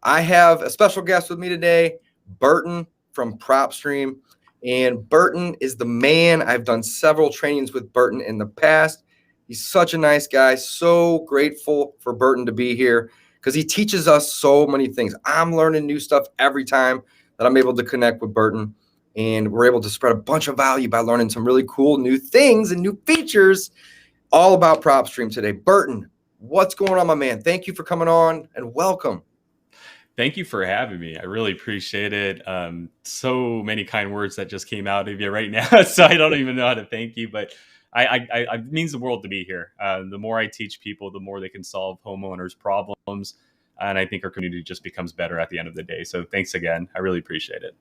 I have a special guest with me today, Burton from PropStream. And Burton is the man. I've done several trainings with Burton in the past. He's such a nice guy. So grateful for Burton to be here because he teaches us so many things. I'm learning new stuff every time that I'm able to connect with Burton. And we're able to spread a bunch of value by learning some really cool new things and new features all about PropStream today. Burton, what's going on, my man? Thank you for coming on and welcome. Thank you for having me. I really appreciate it. So many kind words that just came out of you right now. So I don't even know how to thank you, but it means the world to be here. The more I teach people, the more they can solve homeowners' problems. And I think our community just becomes better at the end of the day. So thanks again. I really appreciate it.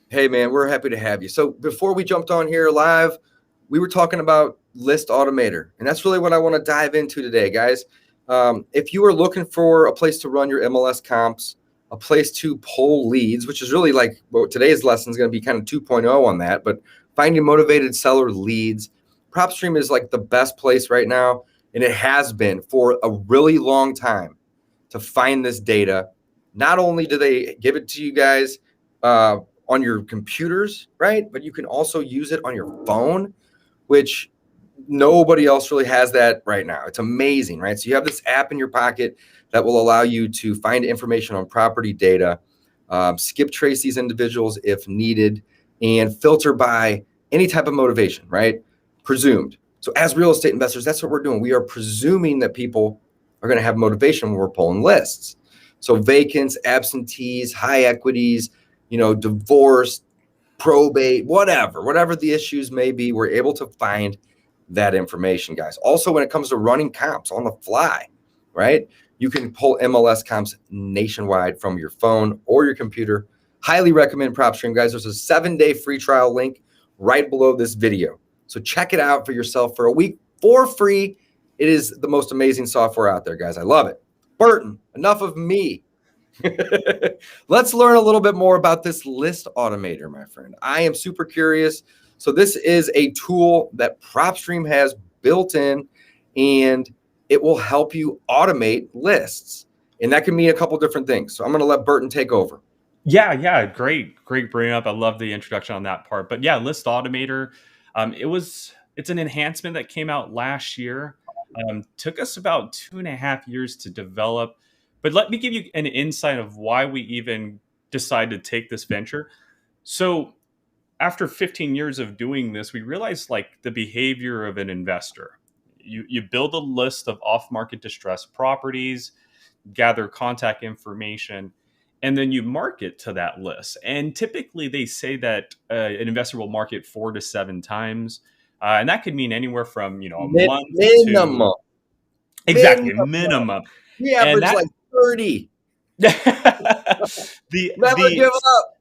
Hey, man, we're happy to have you. So before we jumped on here live, we were talking about List Automator. And that's really what I want to dive into today, guys. If you are looking for a place to run your MLS comps, a place to pull leads, which is really like today's lesson is going to be kind of 2.0 on that, but finding motivated seller leads, PropStream is like the best place right now. And it has been for a really long time to find this data. Not only do they give it to you guys on your computers, right? But you can also use it on your phone, which nobody else really has that right now. It's amazing, right? So you have this app in your pocket that will allow you to find information on property data, skip trace these individuals if needed, and filter by any type of motivation, right? Presumed. So as real estate investors, that's what we're doing. We are presuming that people are going to have motivation when we're pulling lists. So vacants, absentees, high equities, divorce, probate, whatever the issues may be, we're able to find that information, guys. Also, when it comes to running comps on the fly, right? You can pull MLS comps nationwide from your phone or your computer. Highly recommend PropStream, guys. There's a 7-day free trial link right below this video. So check it out for yourself for a week for free. It is the most amazing software out there, guys. I love it. Burton, enough of me. Let's learn a little bit more about this List Automator, my friend. I am super curious. So this is a tool that PropStream has built in, and it will help you automate lists. And that can mean a couple different things. So I'm going to let Burton take over. Yeah. Great bring up. I love the introduction on that part. But yeah, List Automator, it's an enhancement that came out last year. Took us about 2.5 years to develop. But let me give you an insight of why we even decided to take this venture. So after 15 years of doing this, we realized like the behavior of an investor. You build a list of off-market distressed properties, gather contact information, and then you market to that list. And typically they say that an investor will market 4 to 7 times. And that could mean anywhere from, a month minimum. to... Exactly, minimum. We average like 30. Never give up.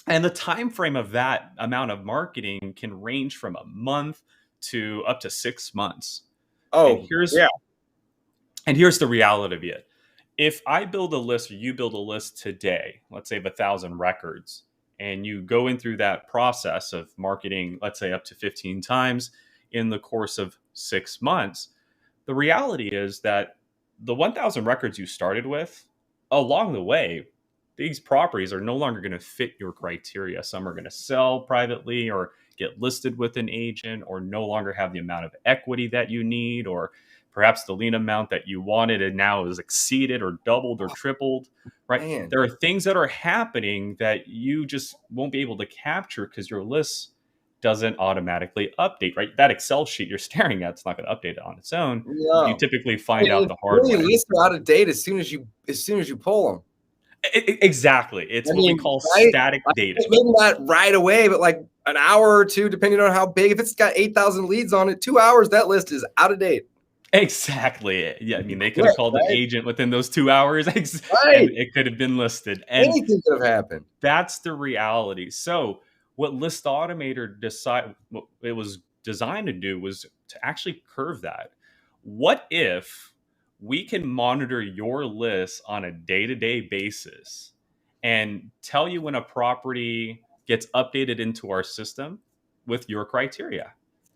And the time frame of that amount of marketing can range from a month to up to 6 months. Oh, And here's the reality of it. If I build a list or you build a list today, let's say of 1,000 records, and you go in through that process of marketing, let's say up to 15 times in the course of 6 months, the reality is that the 1,000 records you started with, along the way, these properties are no longer going to fit your criteria. Some are going to sell privately or get listed with an agent or no longer have the amount of equity that you need, or perhaps the lien amount that you wanted and now is exceeded or doubled or tripled, right? Man. There are things that are happening that you just won't be able to capture because your list doesn't automatically update, right? That Excel sheet you're staring at, it's not going to update it on its own. No. You typically find out the hard way. Lists are out of date as soon as you pull them. Exactly. It's what we call static data. Maybe not right away, but like an hour or two, depending on how big. If it's got 8,000 leads on it, 2 hours, that list is out of date. Exactly. Yeah, I mean, they could have called an agent within those 2 hours, and it could have been listed. And anything could have happened. That's the reality. So what List Automator what it was designed to do was to actually curve that. What if we can monitor your list on a day-to-day basis and tell you when a property gets updated into our system with your criteria?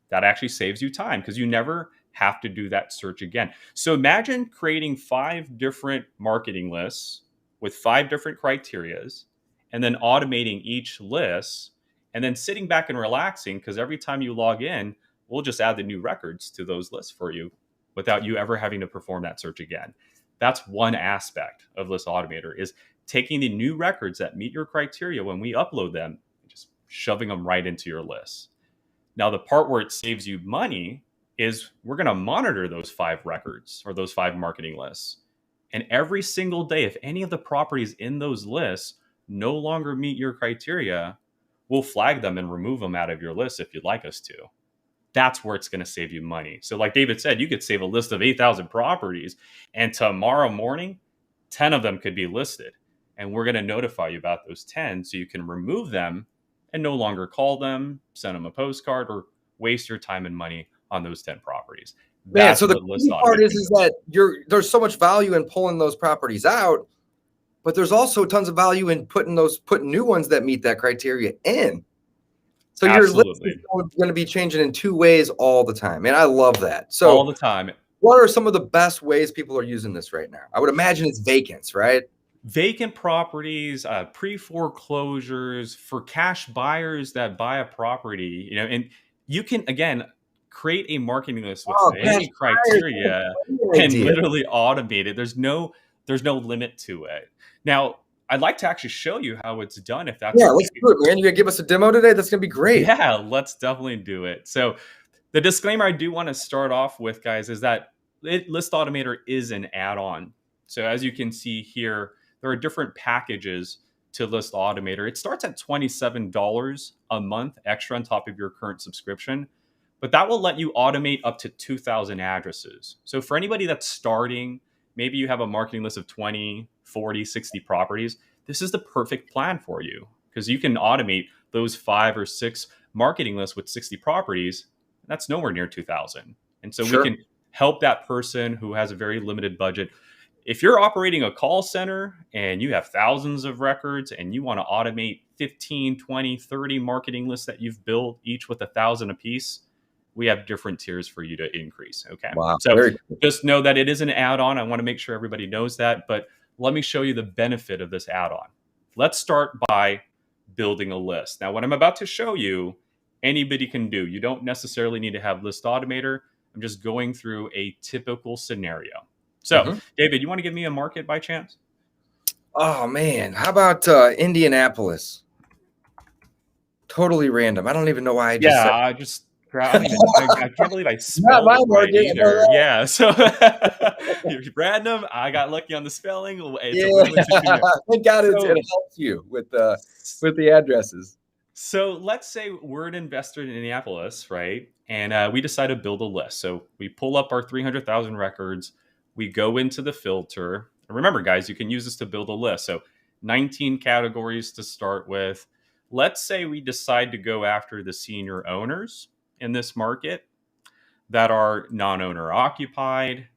That actually saves you time because you never have to do that search again. So imagine creating 5 different marketing lists with 5 different criterias, and then automating each list, and then sitting back and relaxing, because every time you log in, we'll just add the new records to those lists for you without you ever having to perform that search again. That's one aspect of List Automator, is taking the new records that meet your criteria when we upload them, and just shoving them right into your list. Now, the part where it saves you money is we're going to monitor those 5 records or those 5 marketing lists. And every single day, if any of the properties in those lists no longer meet your criteria, we'll flag them and remove them out of your list if you'd like us to. That's where it's going to save you money. So like David said, you could save a list of 8,000 properties, and tomorrow morning, 10 of them could be listed. And we're going to notify you about those 10 so you can remove them and no longer call them, send them a postcard, or waste your time and money on those 10 properties. Man, That's so the what List key part Automator is that there's so much value in pulling those properties out, but there's also tons of value in putting new ones that meet that criteria in. So your list is going to be changing in 2 ways all the time. And I love that. So all the time. What are some of the best ways people are using this right now? I would imagine it's vacants, right? Vacant properties, pre-foreclosures, for cash buyers that buy a property, and you can, again, create a marketing list with any criteria and literally automate it. There's no limit to it. Now, I'd like to actually show you how it's done, if that's okay. Let's do it, man. You're gonna give us a demo today? That's gonna be great. Yeah, let's definitely do it. So the disclaimer I do want to start off with, guys, is that List Automator is an add-on. So as you can see here, there are different packages to List Automator. It starts at $27 a month extra on top of your current subscription, but that will let you automate up to 2,000 addresses. So for anybody that's starting, maybe you have a marketing list of 20, 40, 60 properties, this is the perfect plan for you, because you can automate those 5 or 6 marketing lists with 60 properties. That's nowhere near 2,000. And so we can help that person who has a very limited budget. If you're operating a call center and you have thousands of records and you want to automate 15, 20, 30 marketing lists that you've built, each with 1,000 apiece, we have different tiers for you to increase. Okay. Wow. So just know that it is an add-on. I want to make sure everybody knows that, but let me show you the benefit of this add-on. Let's start by building a list. Now, what I'm about to show you, anybody can do. You don't necessarily need to have List Automator. I'm just going through a typical scenario. So, David, you want to give me a market by chance? Oh, man. How about Indianapolis? Totally random. I don't even know why I just said. I can't believe I spelled it right either. Yeah, so you're random. I got lucky on the spelling. Thank God it helps you with the addresses. So let's say we're an investor in Indianapolis, right? And we decide to build a list. So we pull up our 300,000 records. We go into the filter. And remember, guys, you can use this to build a list. So 19 categories to start with. Let's say we decide to go after the senior owners in this market that are non-owner occupied.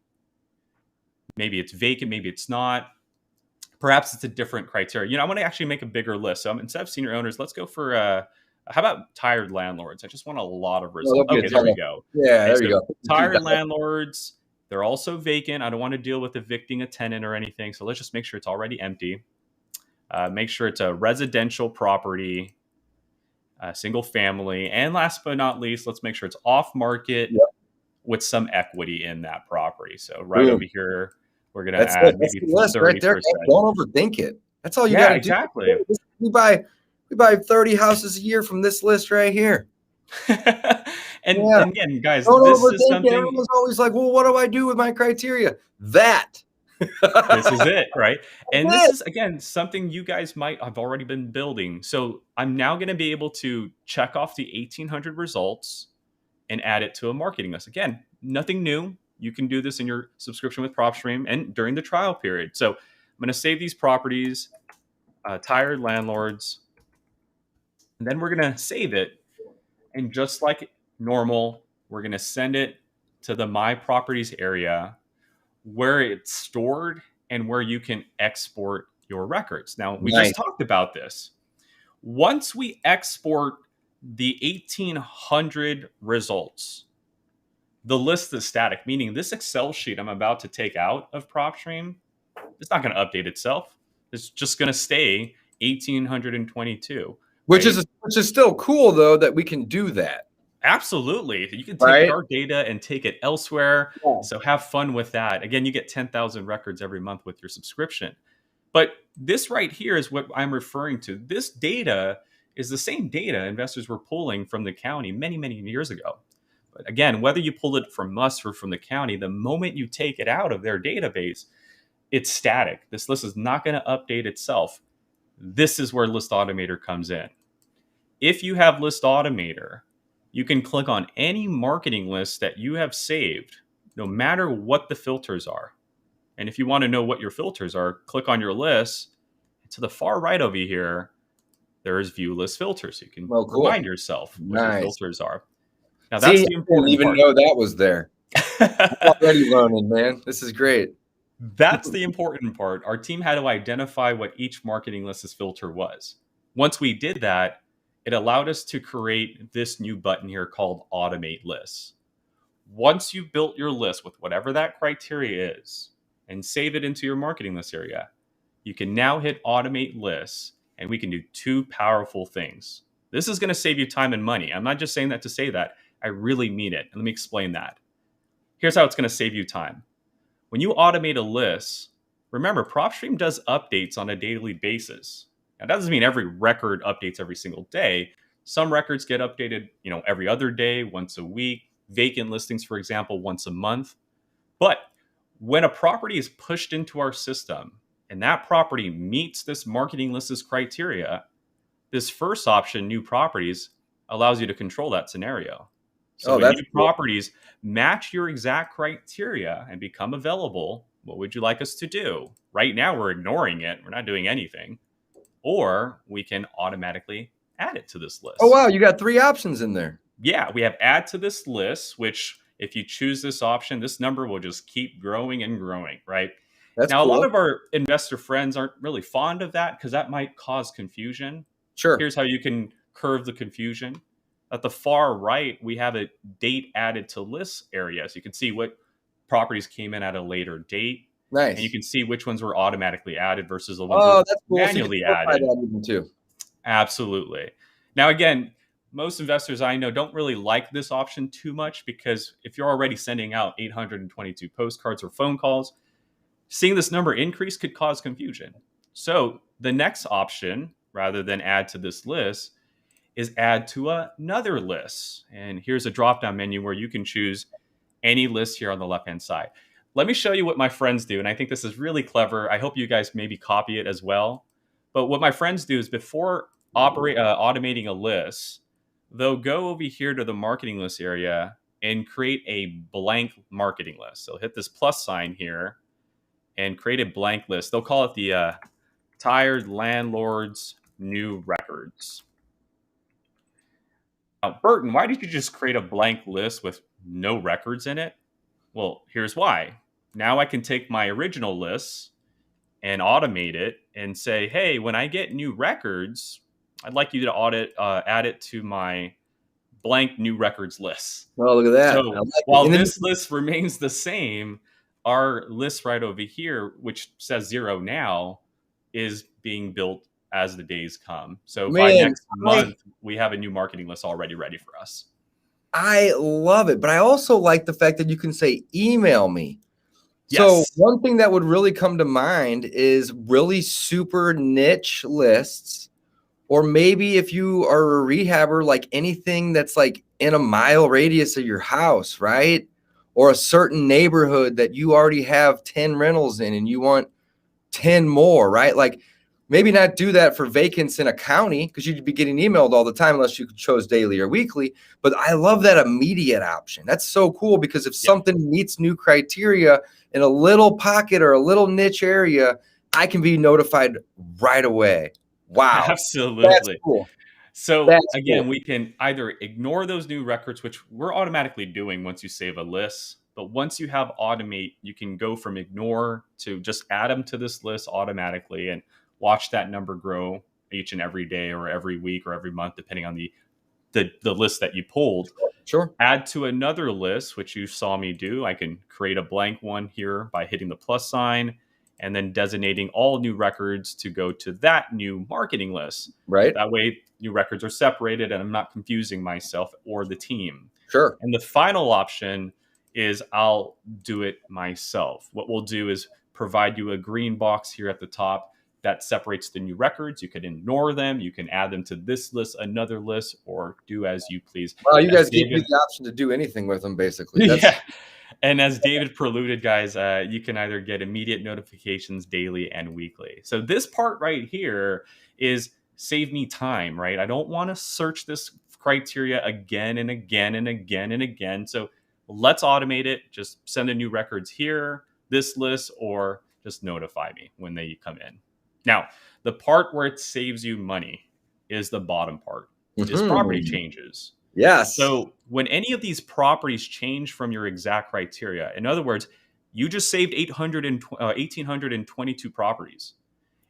Maybe it's vacant, maybe it's not. Perhaps it's a different criteria. I want to actually make a bigger list. So instead of senior owners, let's go for how about tired landlords? I just want a lot of results. Okay, there we go. Yeah, there you go. Tired landlords. They're also vacant. I don't want to deal with evicting a tenant or anything. So let's just make sure it's already empty. Make sure it's a residential property, single family. And last but not least, let's make sure it's off market with some equity in that property. So over here, we're going to add maybe 30%. Right there. Don't overthink it. That's all you got to do. Exactly. We buy 30 houses a year from this list right here. And again, guys, this is something. Everyone's always like, well, what do I do with my criteria? That. This is it, right? And this is, again, something you guys might have already been building. So I'm now going to be able to check off the 1,800 results and add it to a marketing list. Again, nothing new. You can do this in your subscription with PropStream and during the trial period. So I'm going to save these properties, tired landlords, and then we're going to save it. And just like normal, we're going to send it to the My Properties area where it's stored and where you can export your records. Now, we just talked about this. Once we export the 1,800 results, the list is static, meaning this Excel sheet I'm about to take out of PropStream, it's not going to update itself. It's just going to stay 1,822, Which right? is still cool though that we can do that, Absolutely. You can take right? our data and take it elsewhere. Yeah. So have fun with that. Again, you get 10,000 records every month with your subscription. But this right here is what I'm referring to. This data is the same data investors were pulling from the county many, many years ago. But again, whether you pull it from us or from the county, the moment you take it out of their database, it's static. This list is not going to update itself. This is where List Automator comes in. If you have List Automator, you can click on any marketing list that you have saved, no matter what the filters are. And if you want to know what your filters are, click on your list. To the far right over here, there is View List Filters. So you can Well, cool. remind yourself what your Nice. filters are. Now, See, that's I the didn't important even part. know that was there. I'm already learning, man. This is great. That's the important part. Our team had to identify what each marketing list's filter was. Once we did that, it allowed us to create this new button here called Automate Lists. Once you've built your list with whatever that criteria is and save it into your marketing list area, you can now hit Automate Lists and we can do two powerful things. This is going to save you time and money. I'm not just saying that to say that. I really mean it. And let me explain that. Here's how it's going to save you time. When you automate a list, remember, PropStream does updates on a daily basis. Now, that doesn't mean every record updates every single day. Some records get updated, every other day, once a week. Vacant listings, for example, once a month. But when a property is pushed into our system and that property meets this marketing list's criteria, this first option, new properties, allows you to control that scenario. So Oh, when that's new cool. properties match your exact criteria and become available, what would you like us to do? Right now, we're ignoring it. We're not doing anything. Or we can automatically add it to this Oh, list. wow. You got 3 options in there. Yeah, we have add to this list, which if you choose this option, this number will just keep growing and growing, right? That's Now, a lot cool. of our investor friends aren't really fond of that because that might cause confusion. Sure. Here's how you can curve the confusion. At the far right, we have a date added to list area. So you can see what properties came in at a later date. And you Nice. can see which ones were automatically added versus the ones Oh, were that's cool. So you can manually modify added. that even too. Absolutely. Now, again, most investors I know don't really like this option too much because if you're already sending out 822 postcards or phone calls, seeing this number increase could cause confusion. So the next option, rather than add to this list, is add to another list. And here's a drop down menu where you can choose any list here on the left hand side. Let me show you what my friends do. And I think this is really clever. I hope you guys maybe copy it as well. But what my friends do is before automating a list, they'll go over here to the marketing list area and create a blank marketing list. So hit this plus sign here and create a blank list. They'll call it the Tired Landlords New Records. Now, Burton, why did you just create a blank list with no records in it? Well, here's why. Now I can take my original list and automate it and say, hey, when I get new records, I'd like you to add it to my blank new records list. Oh, look at that. I So like it. while And then this list remains the same, our list right over here, which says 0 now, is being built as the days come. So by man, next month, we have a new marketing list already ready for us. I love it. But I also like the fact that you can say email me. So Yes. one thing that would really come to mind is really super niche lists. Or maybe if you are a rehabber, like anything that's like in a mile radius of your house, right? Or a certain neighborhood that you already have 10 rentals in and you want 10 more, right? Like maybe not do that for vacants in a county because you'd be getting emailed all the time unless you chose daily or weekly. But I love that immediate option. That's so cool because if Yep. something meets new criteria in a little pocket or a little niche area, I can be notified right away. Wow. That's Absolutely. cool. So That's again, cool. we can either ignore those new records, which we're automatically doing once you save a list. But once you have automate, you can go from ignore to just add them to this list automatically and watch that number grow each and every day or every week or every month, depending on the list that you pulled. Sure. Add to another list, which you saw me do. I can create a blank one here by hitting the plus sign and then designating all new records to go to that new marketing list. Right. That way, new records are separated and I'm not confusing myself or the team. Sure. And the final option is I'll do it myself. What we'll do is provide you a green box here at the top that separates the new records. You can ignore them. You can add them to this list, another list, or do as you please. Wow, you As guys give me David, the option to do anything with them, basically. That's yeah. And as David preluded, guys, you can either get immediate notifications daily and weekly. So this part right here is save me time, right? I don't want to search this criteria again and again and again and again. So let's automate it. Just send the new records here, this list, or just notify me when they come in. Now, the part where it saves you money is the bottom part, is property changes. Yes. So when any of these properties change from your exact criteria, in other words, you just saved 1,822 properties.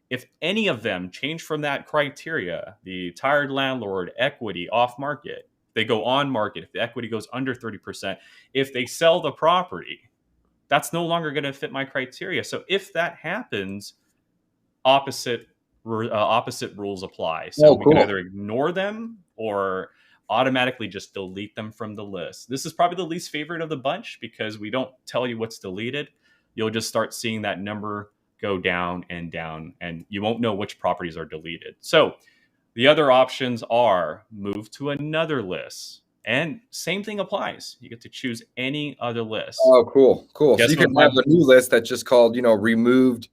If any of them change from that criteria, the tired landlord, equity, off market, they go on market, if the equity goes under 30%, if they sell the property, that's no longer going to fit my criteria. So if that happens, opposite opposite rules apply. So Oh, we can cool. either ignore them or automatically just delete them from the list. This is probably the least favorite of the bunch because we don't tell you what's deleted. You'll just start seeing that number go down, and you won't know which properties are deleted. So the other options are move to another list. And same thing applies. You get to choose any other list. Oh, cool. Cool. So Guess you what can my have a new list that's just called, removed.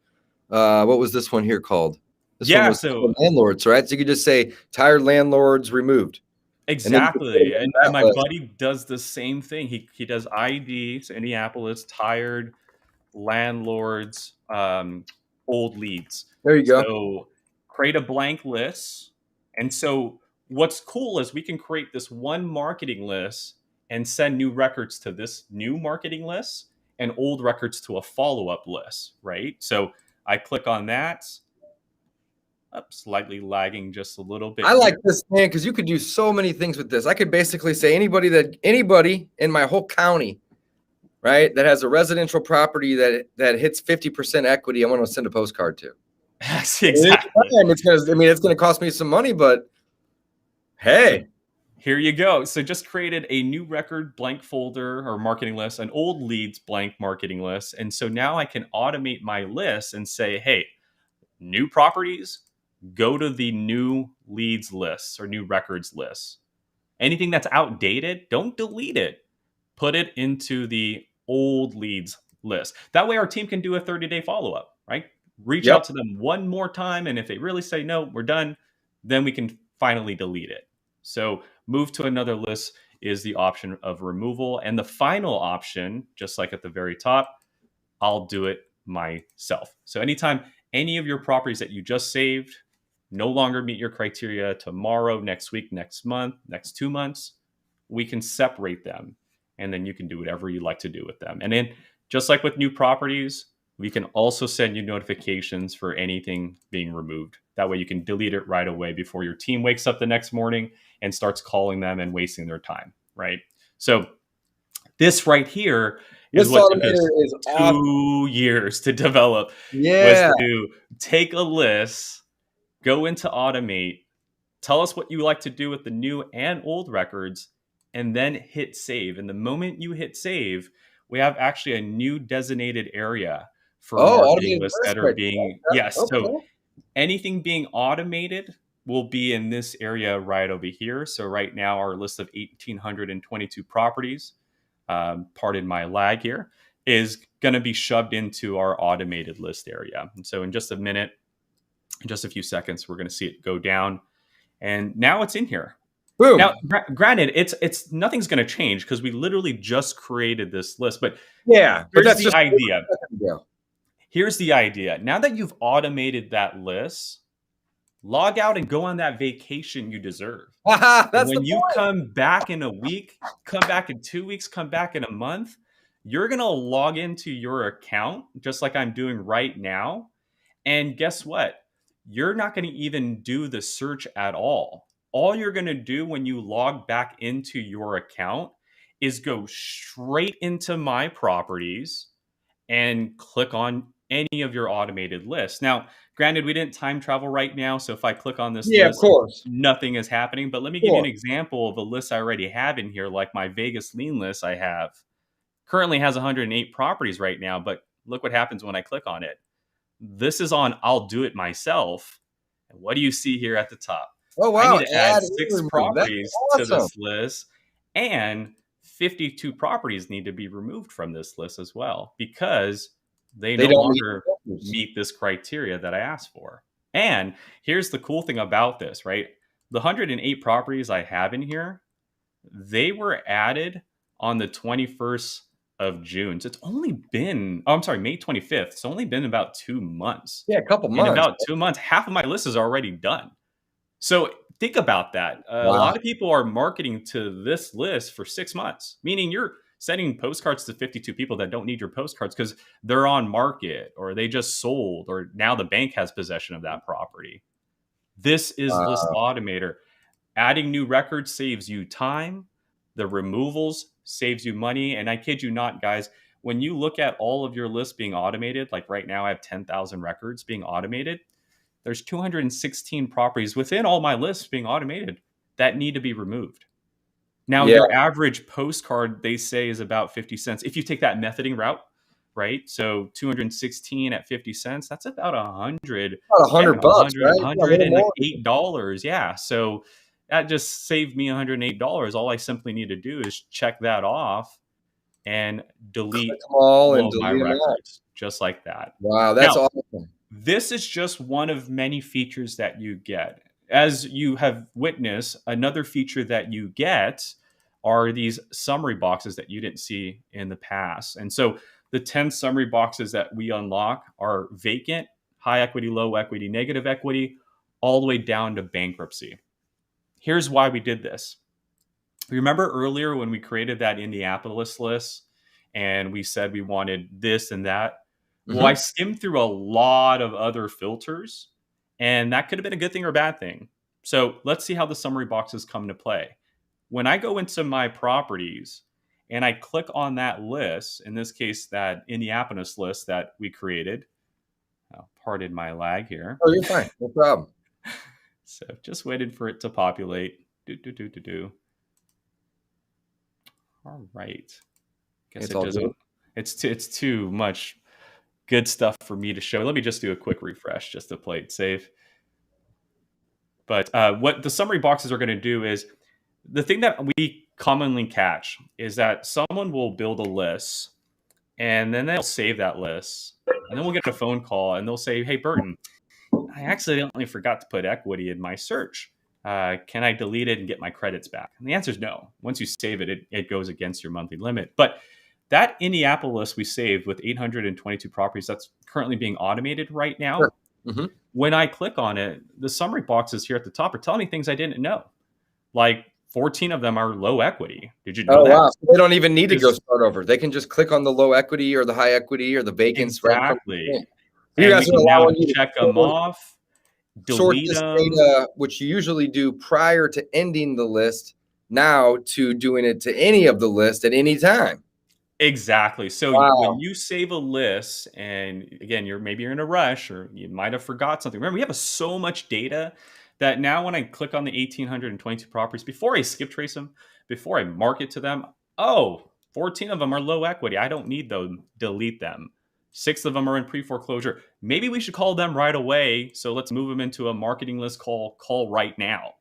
What was this one here called? This one yeah, was so landlords, right? So you could just say tired landlords removed. And then you can put exactly. it in And that my list. buddy does the same thing. He does ID, so Indianapolis, tired landlords, old leads. There you go. So create a blank list. And so what's cool is we can create this one marketing list and send new records to this new marketing list and old records to a follow-up list, right? So I click on that. Up, slightly lagging just a little bit I like here. this, man, because you could do so many things with this. I could basically say anybody in my whole county, right, that has a residential property that hits 50% equity, I want to send a postcard to. Yes, And exactly. it's gonna cost me some money, but So hey, here you go. So just created a new record blank folder or marketing list, an old leads blank marketing list. And so now I can automate my list and say, hey, new properties, go to the new leads lists or new records lists. Anything that's outdated, don't delete it. Put it into the old leads list. That way our team can do a 30-day follow-up, right? Reach yep. out to them one more time. And if they really say, no, we're done, then we can finally delete it. So move to another list is the option of removal. And the final option, just like at the very top, I'll do it myself. So anytime any of your properties that you just saved no longer meet your criteria tomorrow, next week, next month, next 2 months, we can separate them. And then you can do whatever you like to do with them. And then just like with new properties, we can also send you notifications for anything being removed. That way you can delete it right away before your team wakes up the next morning and starts calling them and wasting their time, right? So this right here is List what took Automator us is awesome. 2 years to develop, was Yeah. to take a list, go into Automate, tell us what you like to do with the new and old records, and then hit save. And the moment you hit save, we have actually a new designated area for Oh, marketing automated lists list that are criteria. being, yes. So Okay. anything being automated will be in this area right over here. So right now, our list of 1,822 properties, pardon my lag here, is going to be shoved into our automated list area. And so in just a minute, in just a few seconds, we're going to see it go down. And now it's in here. Boom. Now, granted, it's nothing's going to change because we literally just created this list. But Yeah, but here's that's the just idea. yeah. Here's the idea. Now that you've automated that list, log out and go on that vacation you deserve. And That's the when you point. come back in a week, come back in 2 weeks, come back in a month, you're going to log into your account just like I'm doing right now. And guess what? You're not going to even do the search at all. All you're going to do when you log back into your account is go straight into my properties and click on any of your automated lists. Now, granted, we didn't time travel right now, so if I click on this Yeah, of list, course. nothing is happening. But let me Of give you an course. example of a list I already have in here, like my Vegas lien list I have. Currently has 108 properties right now, but look what happens when I click on it. This is on I'll do it myself. And what do you see here at the top? Oh, I need wow. to add Add and 6 remove. That's properties to awesome. this list, and 52 properties need to be removed from this list as well because they They no don't meet the longer filters. meet this criteria that I asked for. And here's the cool thing about this, right? The 108 properties I have in here, they were added on the 21st of June. So it's only been, oh, I'm sorry, May 25th. It's only been about 2 months. Yeah, a couple In months. about 2 months, half of my list is already done. So think about that. A Wow. lot of people are marketing to this list for 6 months, meaning you're sending postcards to 52 people that don't need your postcards because they're on market or they just sold or now the bank has possession of that property. This is List Wow. Automator. Adding new records saves you time. The removals saves you money. And I kid you not, guys, when you look at all of your lists being automated, like right now I have 10,000 records being automated, there's 216 properties within all my lists being automated that need to be removed. Now, Yeah, your average postcard, they say, is about 50 cents. If you take that methoding route, right? So 216 at 50 cents, that's about 100, about yeah, $100, right? Yeah, a little and like more. $8. Yeah. So that just saved me $108. All I simply need to do is check that off and Click delete them all all and of my delete them all. records just like that. Wow, that's Now, awesome. this is just one of many features that you get. As you have witnessed, another feature that you get are these summary boxes that you didn't see in the past. And so the 10 summary boxes that we unlock are vacant, high equity, low equity, negative equity, all the way down to bankruptcy. Here's why we did this. Remember earlier when we created that Indianapolis list and we said we wanted this and that? Well, I Hmm. skimmed through a lot of other filters, and that could have been a good thing or a bad thing. So let's see how the summary boxes come into play. When I go into my properties and I click on that list, in this case, that Indianapolis list that we created, pardon my lag here. Oh, you're fine. No problem. So just waited for it to populate. Do. All right. Guess It's it all good. doesn't. It's too much good stuff for me to show. Let me just do a quick refresh just to play it safe. But what the summary boxes are going to do is the thing that we commonly catch is that someone will build a list and then they'll save that list. And then we'll get a phone call and they'll say, "Hey, Burton, I accidentally forgot to put equity in my search. Can I delete it and get my credits back?" And the answer is no. Once you save it, it goes against your monthly limit. But that Indianapolis we saved with 822 properties that's currently being automated right Sure. now. Hmm. When I click on it, the summary boxes here at the top are telling me things I didn't know. Like 14 of them are low equity. Did you know Oh, that? wow. So they don't even need to go Because start over. They can just click on the low equity or the high equity or the vacants right from the exactly. beginning. So you And we guys are can now allowing you check to them off, sort delete this them. data, which you usually do prior to ending the list, now to doing it to any of the list at any time. Exactly. So when Wow. you save a list, and again, you're in a rush, or you might have forgot something. Remember, we have so much data that now when I click on the 1,822 properties, before I skip trace them, before I market to them, oh, 14 of them are low equity. I don't need them. Delete them. 6 of them are in pre-foreclosure. Maybe we should call them right away. So let's move them into a marketing list call right now.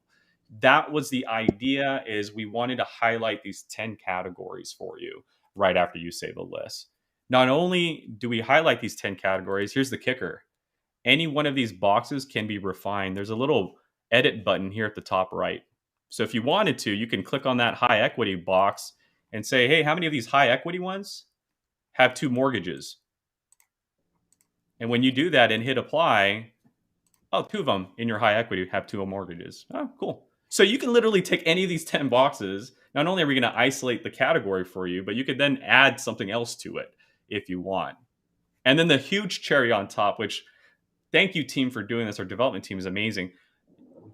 That was the idea, is we wanted to highlight these 10 categories for you right after you save a list. Not only do we highlight these 10 categories, here's the kicker. Any one of these boxes can be refined. There's a little edit button here at the top right. So if you wanted to, you can click on that high equity box and say, "Hey, how many of these high equity ones have 2 mortgages?" And when you do that and hit apply, oh, 2 of them in your high equity have 2 mortgages. Oh, cool. So you can literally take any of these 10 boxes. Not only are we going to isolate the category for you, but you could then add something else to it if you want. And then the huge cherry on top, which thank you, team, for doing this. Our development team is amazing.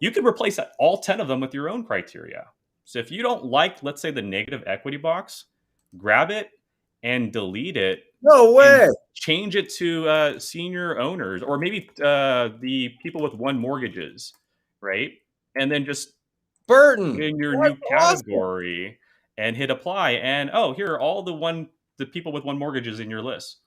You could replace all 10 of them with your own criteria. So if you don't like, let's say, the negative equity box, grab it and delete it No and way. change it to senior owners, or maybe the people with one mortgages, right? And then just Burton. in your new That's awesome. category and hit apply. And oh, here are all the people with one mortgages in your list.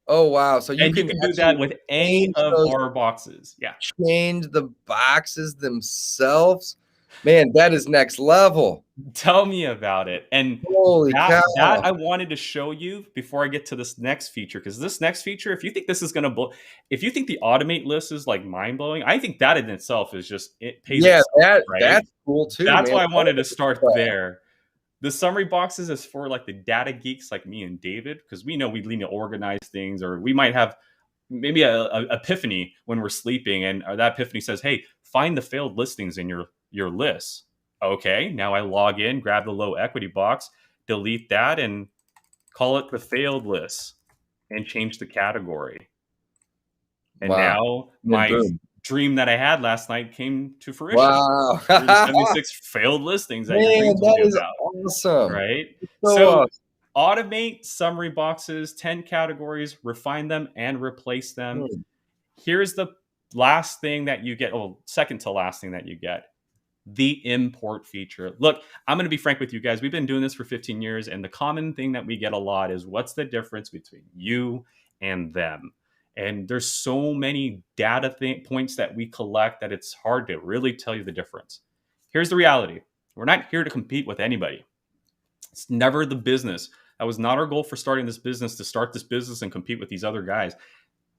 Oh wow. So you And you can can do actually that with any change of those, our boxes. Yeah. change the boxes themselves. Man, that is next level. Tell me about it. And Holy that cow. I wanted to show you before I get to this next feature, because this next feature, if you think this is going to blow, if you think the automate list is like mind blowing, I think that in itself is just, it pays Yeah, itself, right? that's cool too, That's man. why I wanted to start there. The summary boxes is for like the data geeks like me and David, because we know we need to organize things, or we might have maybe a epiphany when we're sleeping, and or that epiphany says, "Hey, find the failed listings in your list." Okay, now I log in, grab the low equity box, delete that, and call it the failed list, and change the category. And Wow. now And my boom. dream that I had last night came to fruition. Wow. Here's the 76 failed listings that your Man, dreams told that you is about, awesome. right? So So automate summary boxes, 10 categories, refine them and replace them. hmm. Here's the last thing that you get, well, second to last thing that you get, the import feature. Look, I'm going to be frank with you guys. We've been doing this for 15 years, and the common thing that we get a lot is what's the difference between you and them? And there's so many data points that we collect that it's hard to really tell you the difference. Here's the reality. We're not here to compete with anybody. It's never the business. That was not our goal for starting this business, to start this business and compete with these other guys.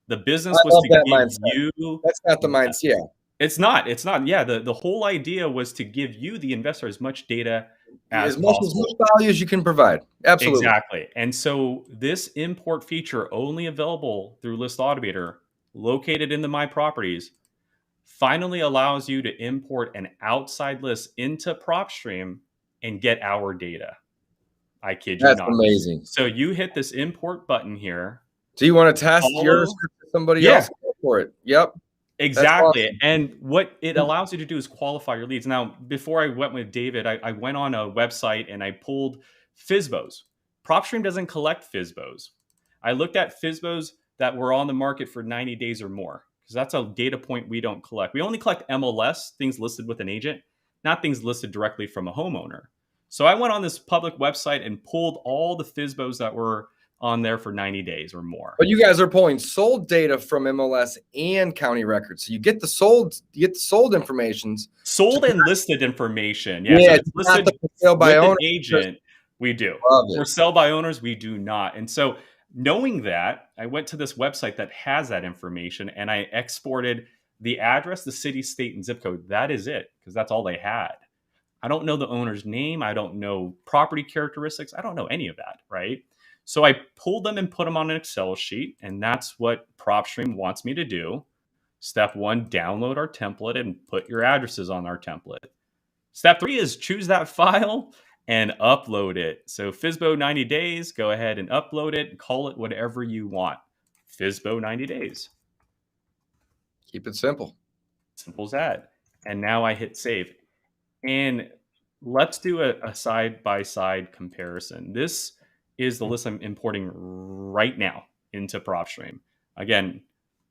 The I business was love to that give mindset. you, That's not the mindset. Yeah. it's not. It's not. Yeah, the whole idea was to give you, the investor, as much data as As much possible. value as you can provide. Absolutely. Exactly. And so this import feature, only available through List Automator, located in the My Properties, finally allows you to import an outside list into PropStream and get our data. I kid you That's not. amazing. So you hit this import button here. Do you want to test yours Follow. for somebody Yeah, else? Go for it. Yep. That's exactly. awesome. And what it allows you to do is qualify your leads. Now, before I went with David, I went on a website and I pulled FSBOs. PropStream doesn't collect FSBOs. I looked at FSBOs that were on the market for 90 days or more, because that's a data point we don't collect. We only collect MLS, things listed with an agent, not things listed directly from a homeowner. So I went on this public website and pulled all the FSBOs that were on there for 90 days or more. But you guys are pulling sold data from MLS and county records. So you get the sold informations. Sold and listed information. Yeah. So Yeah, if it's it's not listed the for sale by with an owner. agent, we do. Love For it. sell by owners, we do not. And so, knowing that, I went to this website that has that information and I exported the address, the city, state, and zip code. That is it, because that's all they had. I don't know the owner's name. I don't know property characteristics. I don't know any of that, right? So I pulled them and put them on an Excel sheet, and that's what PropStream wants me to do. Step one, download our template and put your addresses on our template. Step three is choose that file and upload it. So FSBO 90 days, go ahead and upload it, call it whatever you want. FSBO 90 days. Keep it simple. Simple as that. And now I hit save. And let's do a side-by-side comparison. This is the list I'm importing right now into PropStream. Again,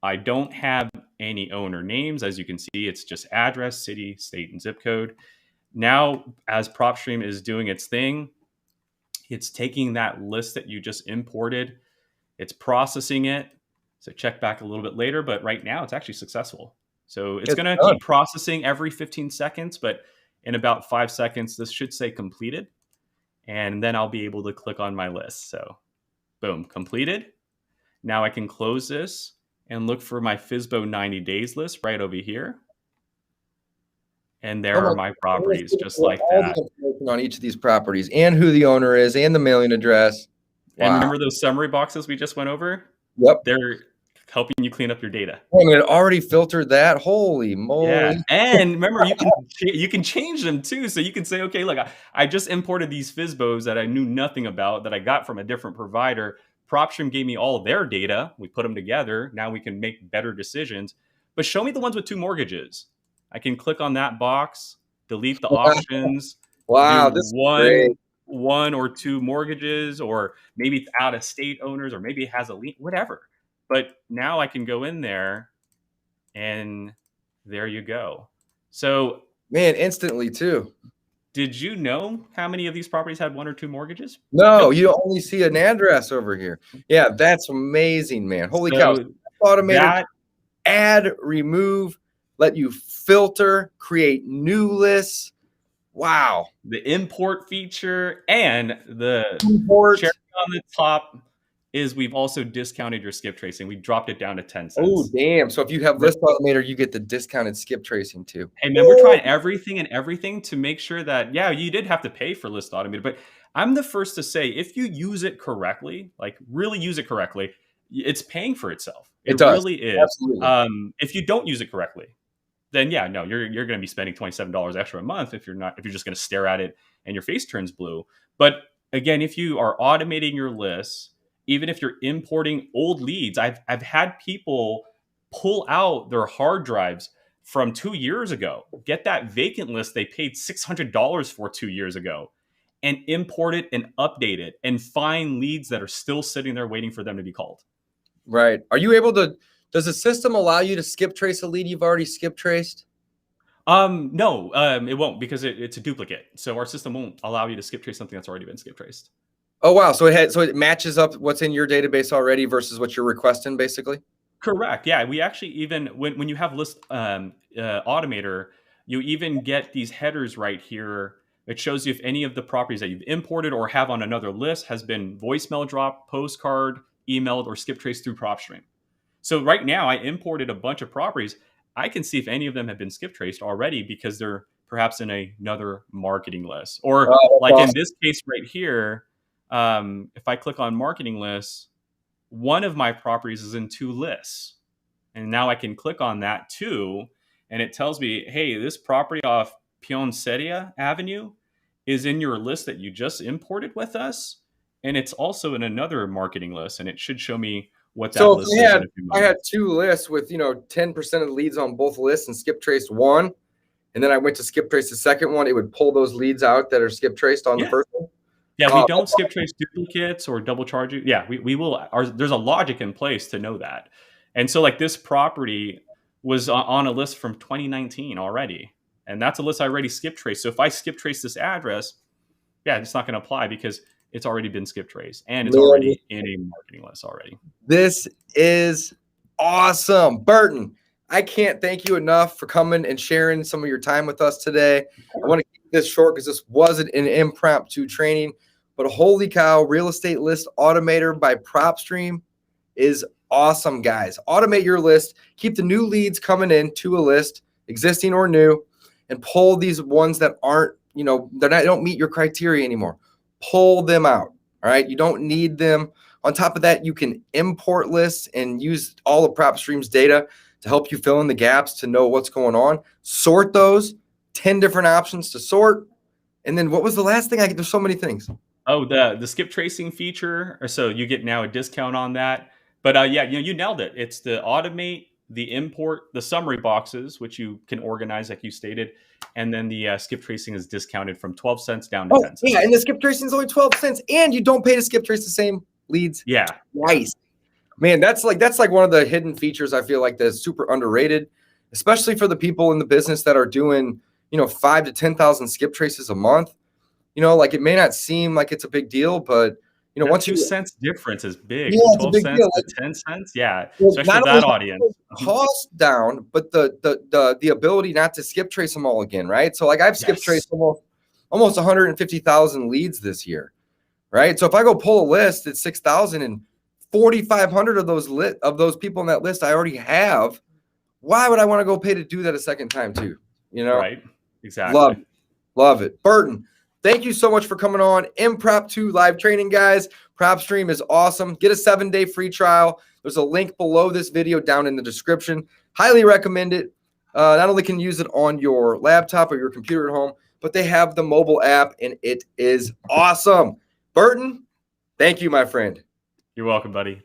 I don't have any owner names. As you can see, it's just address, city, state, and zip code. Now, as PropStream is doing its thing, it's taking that list that you just imported, it's processing it. So check back a little bit later, but right now it's actually successful. So it's It's going to done. keep processing every 15 seconds, but in about 5 seconds, this should say completed. And then I'll be able to click on my list. So boom, completed. Now I can close this and look for my FSBO 90 days list right over here. And there Oh are my my God. properties just like All that. the information on each of these properties and who the owner is and the mailing address. And Wow. remember those summary boxes we just went over? Yep. They're helping you clean up your data. I mean, it already filtered that. Holy moly. Yeah. And remember, you can change them too. So you can say, okay, look, I just imported these FSBOs that I knew nothing about, that I got from a different provider. PropStream gave me all their data. We put them together. Now we can make better decisions. But show me the ones with 2 mortgages. I can click on that box, delete the options, Wow, do this is one great. one or two mortgages, or maybe it's out of state owners, or maybe it has a lien, whatever. But now I can go in there and there you go. So, Man, instantly too. did you know how many of these properties had one or two mortgages? No, Nope. you only see an address over here. Yeah, that's amazing, man. Holy cow. So Automator, that add, remove, let you filter, create new lists. Wow. the import feature and the Import. cherry on the top is we've also discounted your skip tracing. We dropped it down to 10 Oh, cents. damn. So if you have List Automator, you get the discounted skip tracing too. Hey man, we're trying everything to make sure that, yeah, you did have to pay for List Automator, but I'm the first to say if you use it correctly, like really use it correctly, it's paying for itself. It It does. really is. Absolutely. If you don't use it correctly, then yeah, no, you're going to be spending $27 extra a month if you're just going to stare at it and your face turns blue. But again, if you are automating your lists, even if you're importing old leads, I've had people pull out their hard drives from 2 years ago, get that vacant list they paid $600 for 2 years ago, and import it and update it and find leads that are still sitting there waiting for them to be called. Right. Are you able to, does the system allow you to skip trace a lead you've already skip traced? No, it won't, because it's a duplicate. So our system won't allow you to skip trace something that's already been skip traced. Oh, wow. So it matches up what's in your database already versus what you're requesting, basically? Correct. Yeah, we actually, even when you have List Automator, you even get these headers right here. It shows you if any of the properties that you've imported or have on another list has been voicemail dropped, postcard, emailed, or skip traced through PropStream. So right now, I imported a bunch of properties. I can see if any of them have been skip traced already because they're perhaps in another marketing list. Or Oh, like that's in awesome. this case right here, if I click on marketing lists, one of my properties is in two lists. And now I can click on that too. And it tells me, hey, this property off Pionceria Avenue is in your list that you just imported with us. And it's also in another marketing list. And it should show me what that So if list is in a few I had moments. two lists with, 10% of the leads on both lists and skip traced one, and then I went to skip trace the second one, it would pull those leads out that are skip traced on the Yeah. first one. Yeah, we Oh, don't skip trace duplicates or double charge you. Yeah, we will. There's a logic in place to know that. And so, like, this property was on a list from 2019 already, and that's a list I already skip traced. So if I skip trace this address, yeah, it's not going to apply because it's already been skip traced and it's man, already in a marketing list already. this is awesome. Burton, I can't thank you enough for coming and sharing some of your time with us today. I want to keep this short because this wasn't an impromptu training, but holy cow, Real Estate List Automator by PropStream is awesome, guys. Automate your list, keep the new leads coming in to a list, existing or new, and pull these ones that aren't, they don't meet your criteria anymore. Pull them out. All right. You don't need them. On top of that, you can import lists and use all of PropStream's data to help you fill in the gaps to know what's going on. Sort those, 10 different options to sort. And then what was the last thing? There's so many things. Oh, the skip tracing feature. So you get now a discount on that. But yeah, you nailed it. It's the automate, the import, the summary boxes, which you can organize like you stated, and then the skip tracing is discounted from 12 cents down to 10 cents. Yeah, and the skip tracing is only 12 cents, and you don't pay to skip trace the same leads. Yeah. Nice. Man, that's like one of the hidden features I feel like that's super underrated, especially for the people in the business that are doing, 5 to 10,000 skip traces a month. Like it may not seem like it's a big deal, but That once 2 cents difference is big. yeah, From it's a 12 big cents deal. to 10 cents. Yeah. Well, Especially not for only that audience. cost down, but the ability not to skip trace them all again, right? So like I've skip Yes. traced almost 150,000 leads this year, right? So if I go pull a list at 6,000 and 4,500 of those people in that list I already have, why would I want to go pay to do that a second time too? Right. Exactly. Love it. Burton, thank you so much for coming on. Impromptu live training, guys. PropStream is awesome. Get a 7-day free trial. There's a link below this video down in the description. Highly recommend it. Not only can you use it on your laptop or your computer at home, but they have the mobile app, and it is awesome. Burton, thank you, my friend. You're welcome, buddy.